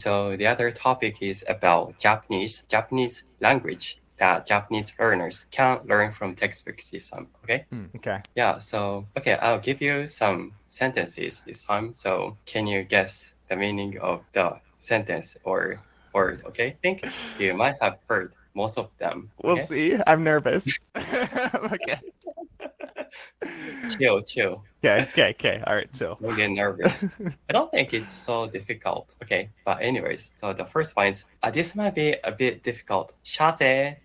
So the other topic is about Japanese language that Japanese learners can learn from textbooks this time. Okay. Okay. Yeah. So okay, I'll give you some sentences this time. So can you guess the meaning of the sentence or word? Okay. I think you might have heard most of them. We'll Okay. see. I'm nervous. Okay. Chill. Okay. All right, chill. Don't get nervous. I don't think it's so difficult. Okay, but anyways, so the first one is this might be a bit difficult. Shase.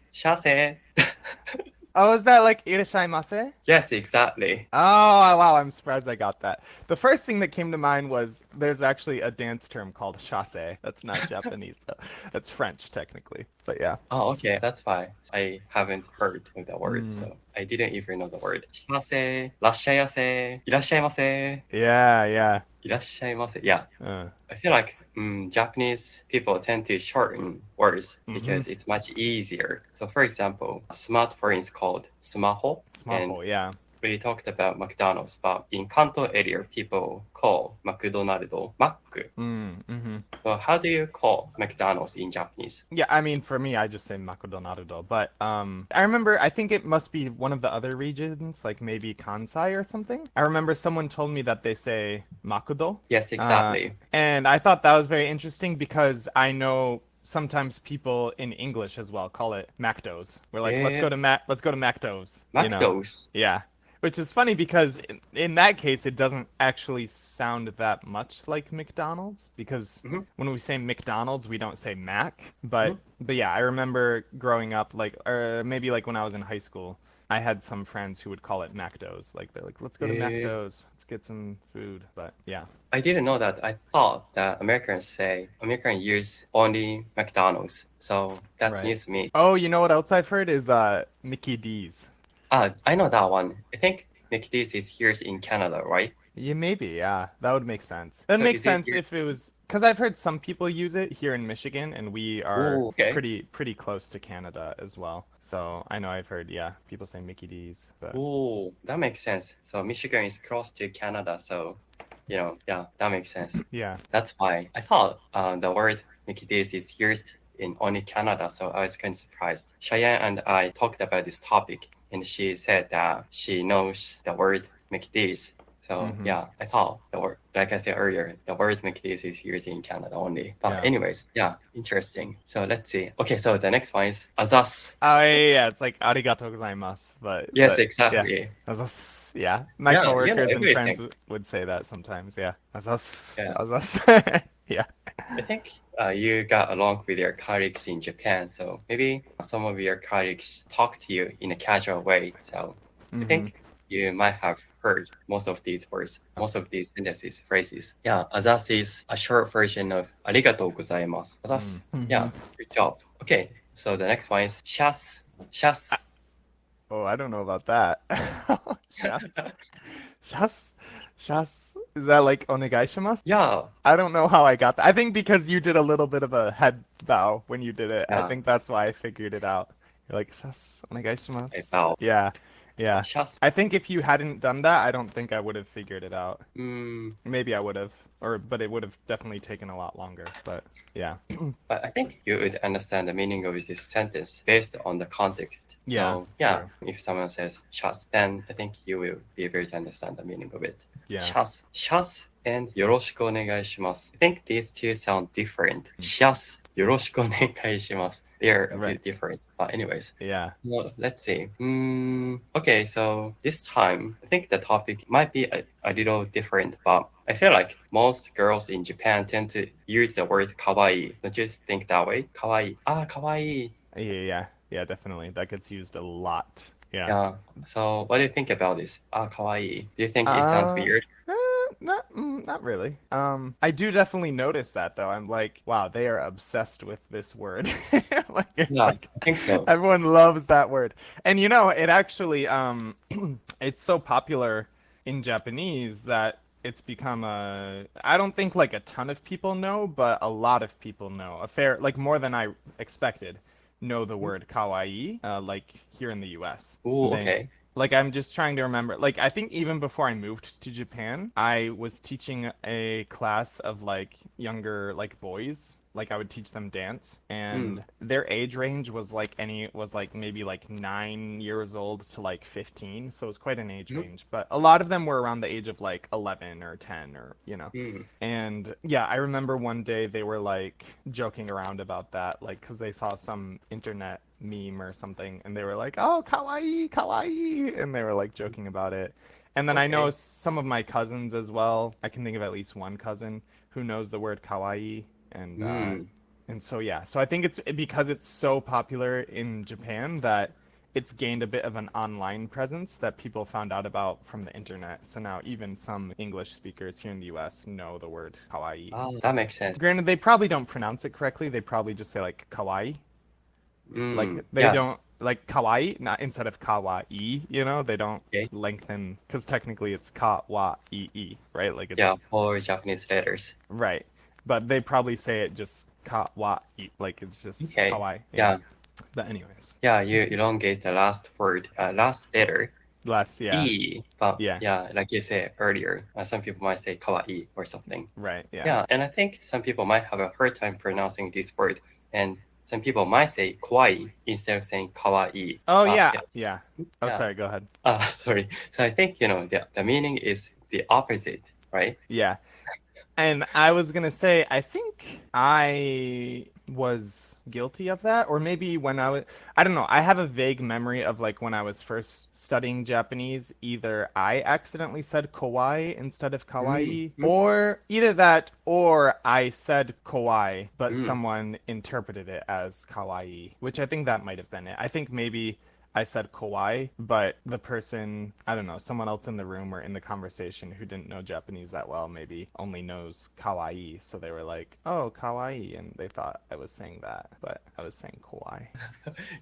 Oh, is that like irashaimase? Yes, exactly. Oh, wow, I'm surprised I got that. The first thing that came to mind was there's actually a dance term called chasse. That's not Japanese though. That's French technically. But yeah. Oh, okay, that's why I haven't heard of the word, so I didn't even know the word. Shase, rashayase, irashaimase, Yeah. irashaimase. Yeah, Uh, I feel like Japanese people tend to shorten words because it's much easier. So, for example, a smartphone is called sumaho, and Smaho, yeah. we talked about McDonald's, but in Kanto area, people call McDonald's Mac. So, how do you call McDonald's in Japanese? Yeah, I mean, for me, I just say Makudonarudo, but I remember, I think it must be one of the other regions, like maybe Kansai or something. I remember someone told me that they say Makudo. Yes, exactly. And I thought that was very interesting because I know sometimes people in English as well call it Macdos. We're like, let's go to Macdos. You know? McDonald's. Yeah. Which is funny because in that case, it doesn't actually sound that much like McDonald's because when we say McDonald's, we don't say Mac. But yeah, I remember growing up, like, or maybe like when I was in high school, I had some friends who would call it Macdos. Like they're like, let's go to Macdos, let's get some food. But yeah. I didn't know that. I thought that Americans use only McDonald's. So that's news to me. Oh, you know what else I've heard is Mickey D's. I know that one. I think McD's is here in Canada, right? Yeah, maybe. Yeah, that would make sense. That So makes is it sense here? if it was because I've heard some people use it here in Michigan, and we are Ooh, okay. pretty close to Canada as well. So I know I've heard people say Mickey D's, but Oh, that makes sense. So Michigan is close to Canada, so yeah, that makes sense. yeah. That's why I thought the word Mickey D's is used in only Canada, so I was kind of surprised. Cheyenne and I talked about this topic, and she said that she knows the word Mickey D's. So yeah, I thought the word, like I said earlier, the word Mickey D's is used in Canada only. But anyways, yeah, interesting. So let's see. Okay, so the next one is azas. Oh yeah, it's like arigatou gozaimasu, but Yes, but, exactly. Yeah. Azas, yeah. My Yeah, coworkers and everything. friends would say that sometimes. Yeah, azas, Yeah. azas. yeah. I think you got along with your colleagues in Japan, so maybe some of your colleagues talk to you in a casual way. So I think you might have heard most of these words, most of these sentences, phrases. Yeah, azas is a short version of arigatou gozaimasu. Azas. Yeah, good job. Okay, so the next one is shas. Oh, I don't know about that. Shas, shas. Is that like onegaishimasu? Yeah, I don't know how I got that. I think because you did a little bit of a head bow when you did it. I Yeah. think that's why I figured it out. You're like, shas, onegaishimasu. I bow. Yeah. Shas. I think if you hadn't done that, I don't think I would have figured it out. Mm, Maybe I would have, but it would have definitely taken a lot longer. But yeah. but I think you would understand the meaning of this sentence based on the context. Yeah, So, yeah, true. if someone says shas, then I think you will be able to understand the meaning of it. Yeah. Shas and yoroshiku onegaishimasu. I think these two sound different. Shas, yoroshiku onegaishimasu. They're a bit different. But anyways, Yeah. well, let's see. Okay, so this time, I think the topic might be a little different, but I feel like most girls in Japan tend to use the word kawaii. Don't you think that way? Kawaii. Kawaii. Yeah, definitely. That gets used a lot. Yeah. Yeah. So what do you think about this? Kawaii. Do you think it sounds weird? Not really. I do definitely notice that though. I'm like, wow, they are obsessed with this word. Yeah, I think so. Everyone loves that word. And you know, it actually it's so popular in Japanese that it's become I don't think like a ton of people know, but a lot of people know. Like more than I expected, know the word kawaii, like here in the US. Ooh, okay. Like I'm just trying to remember. Like I think even before I moved to Japan, I was teaching a class of like younger like boys like I would teach them dance, and their age range was like maybe like 9 years old to like 15, so it was quite an age range. But a lot of them were around the age of like 11 or 10 or And yeah, I remember one day they were like joking around about that, like because they saw some internet meme or something, and they were like, "Oh, kawaii, kawaii," and they were like joking about it. And then I know some of my cousins as well. I can think of at least one cousin who knows the word kawaii, and so yeah. So I think it's because it's so popular in Japan that it's gained a bit of an online presence that people found out about from the internet. So now even some English speakers here in the US know the word kawaii. Oh, that makes sense. Granted, they probably don't pronounce it correctly. They probably just say like kawaii. Like they don't like kawaii, not instead of kawaii, they don't lengthen, because technically it's kawaii, right? Like it's, for Japanese letters. Right. But they probably say it just kawaii, like it's just kawaii. Yeah. But anyways. Yeah, you elongate the last word, last letter. E, but like you said earlier, some people might say kawaii or something. Right, Yeah, and I think some people might have a hard time pronouncing this word, and some people might say kawaii instead of saying kawaii. Oh, yeah. Oh, sorry, go ahead. Sorry. So I think, the meaning is the opposite, right? Yeah. And I was going to say, I think I was guilty of that, or maybe when I don't know, I have a vague memory of like when I was first studying Japanese, either I accidentally said kawaii instead of kawaii, or either that, or I said kawaii, but someone interpreted it as kawaii, which I think that might have been it. I think maybe I said kawaii, but the person, I don't know, someone else in the room or in the conversation who didn't know Japanese that well maybe only knows kawaii, so they were like, "Oh, kawaii," and they thought I was saying that, but I was saying kawaii.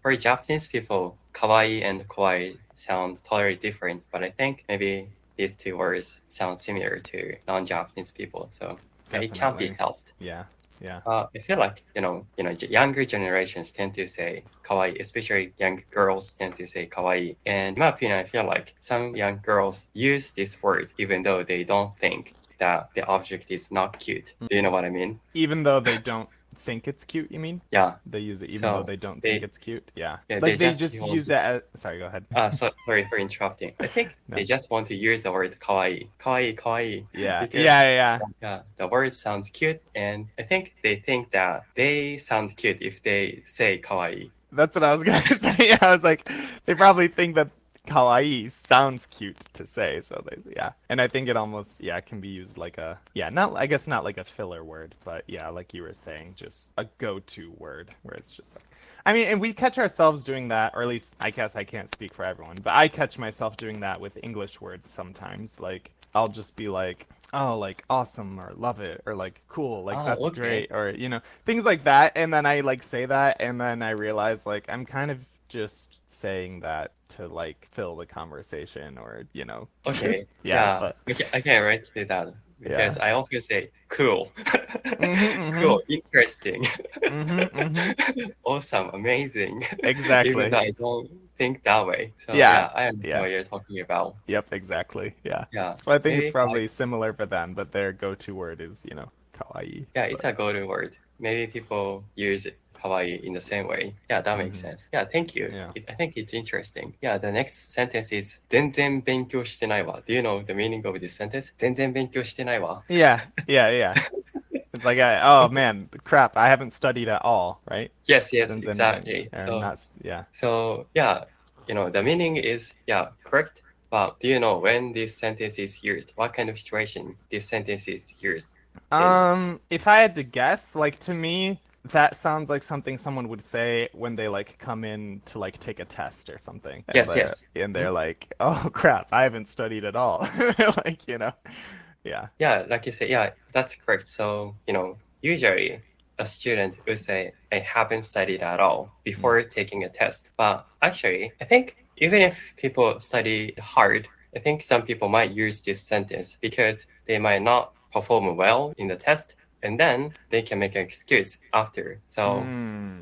For Japanese people, kawaii and kawaii sound totally different, but I think maybe these two words sound similar to non-Japanese people, so it can't be helped. Yeah. I feel like, younger generations tend to say kawaii, especially young girls tend to say kawaii. And in my opinion, I feel like some young girls use this word even though they don't think that the object is not cute. Do you know what I mean? Even though they don't think it's cute, you mean? Yeah. They use it even though they don't think it's cute? Yeah. Yeah, like they just use it as... Sorry, go ahead. Sorry for interrupting. I think they just want to use the word kawaii. Kawaii. Yeah. Because, yeah. The word sounds cute, and I think they think that they sound cute if they say kawaii. That's what I was going to say. I was like, they probably think that kawaii sounds cute to say, so and I think it almost can be used like a I guess not like a filler word, but like you were saying, just a go-to word where it's just like, I mean, and we catch ourselves doing that, or at least I guess I can't speak for everyone, but I catch myself doing that with English words sometimes. Like I'll just be like, oh, like awesome, or love it, or like cool, like that's great, or things like that, and then I like say that, and then I realize like I'm kind of just saying that to like fill the conversation, or Okay. But... I can relate to that because I often say cool. Cool, interesting, awesome, amazing. Exactly. Even though I don't think that way. So I understand what you're talking about. Yep, exactly. Yeah. So I think it's probably similar for them, but their go-to word is kawaii. Yeah, it's a go-to word. Maybe people use kawaii in the same way. Yeah, that makes sense. Yeah, thank you. I think it's interesting. Yeah, the next sentence is 全然勉強してないわ. Do you know the meaning of this sentence? 全然勉強してないわ. Yeah. It's like, oh man, crap, I haven't studied at all, right? Yes, exactly. So the meaning is correct. But do you know when this sentence is used? What kind of situation this sentence is used? If I had to guess, like to me, that sounds like something someone would say when they like come in to like take a test or something. Yes. And they're like, "Oh crap, I haven't studied at all." Like, Yeah, like you say, that's correct. So, usually a student would say, I haven't studied at all before taking a test. But actually, I think even if people study hard, I think some people might use this sentence because they might not perform well in the test, and then they can make an excuse after. So,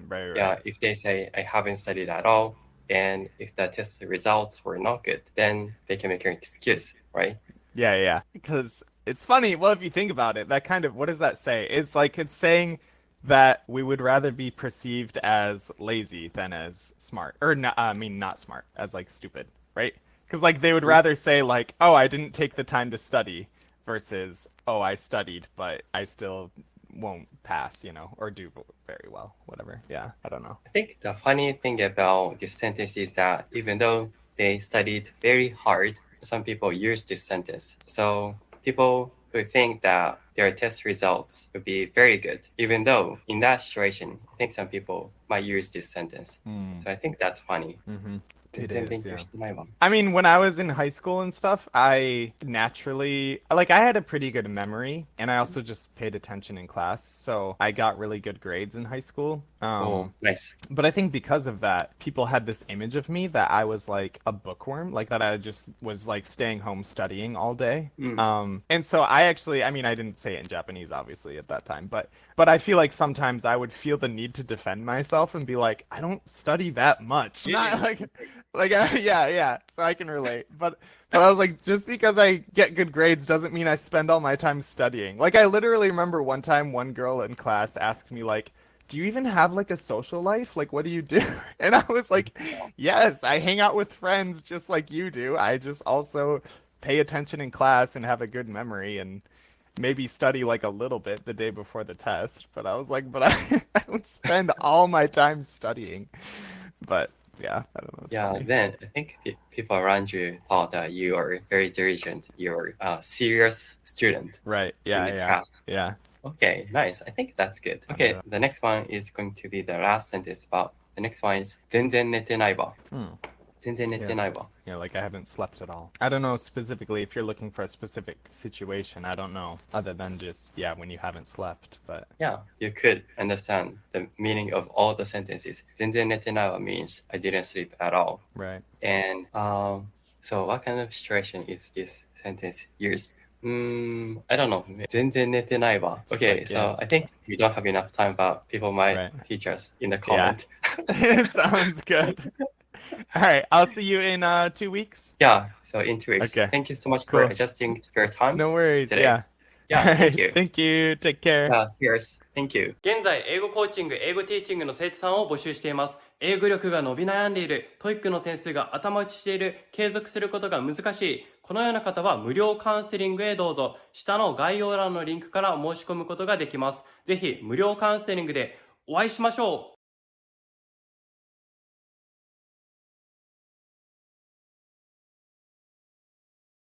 right. If they say, I haven't studied at all, and if the test results were not good, then they can make an excuse, right? Yeah. Because it's funny. Well, if you think about it, that kind of, what does that say? It's like it's saying that we would rather be perceived as lazy than as smart, or not, I mean not smart, as like stupid, right? Because like they would rather say like, oh, I didn't take the time to study, versus, oh, I studied but I still won't pass, or do very well, whatever. Yeah, I don't know. I think the funny thing about this sentence is that even though they studied very hard, some people use this sentence. So people who think that their test results would be very good, even though in that situation, I think some people might use this sentence. So I think that's funny. It is, 全然勉 yeah. 強してないわ。 I mean, when I was in high school and stuff, I naturally, like, I had a pretty good memory, and I also just paid attention in class, so I got really good grades in high school. Oh, nice. But I think because of that, people had this image of me that I was like a bookworm, like that I just was like staying home studying all day. And so I actually, I mean, I didn't say it in Japanese, obviously, at that time, but I feel like sometimes I would feel the need to defend myself and be like, I don't study that much. Not like yeah, so I can relate. But I was like, just because I get good grades doesn't mean I spend all my time studying. Like, I literally remember one time one girl in class asked me like, do you even have like a social life? Like, what do you do? And I was like, yes, I hang out with friends just like you do. I just also pay attention in class and have a good memory and maybe study like a little bit the day before the test. But I was like, but I don't spend all my time studying. But yeah, I don't know. Yeah, funny. then I think people around you thought that you are very diligent. You're a serious student. Right. Yeah. In the Yeah. class. Yeah. Okay, nice. I think that's good. Okay, the next one is going to be the last sentence, but the next one is 全然寝てないわ。全然寝てないわ。Yeah, like I haven't slept at all. I don't know specifically if you're looking for a specific situation. I don't know, other than just, yeah, when you haven't slept, but... Yeah, you could understand the meaning of all the sentences. 全然寝てないわ means I didn't sleep at all. Right. And so what kind of situation is this sentence used? I don't know. 全然寝てないわ. Okay, like, so yeah. I think we don't have enough time, but people might teach us in the comment. Sounds good. All right, I'll see you in 2 weeks. Yeah, so in 2 weeks. Okay. Thank you so much for adjusting your time. No worries. Today. Yeah. Yeah, thank you. Thank you. Take care. Yeah, cheers. Thank you. 現在、英語コーチング、英語ティーチングの生徒さんを募集しています。英語力が伸び悩んでいる、TOEIC の点数が頭打ちしている、継続することが難しい。このような方は無料カウンセリングへどうぞ。下の概要欄のリンクから申し込むことができます。ぜひ無料カウンセリングでお会いしましょう。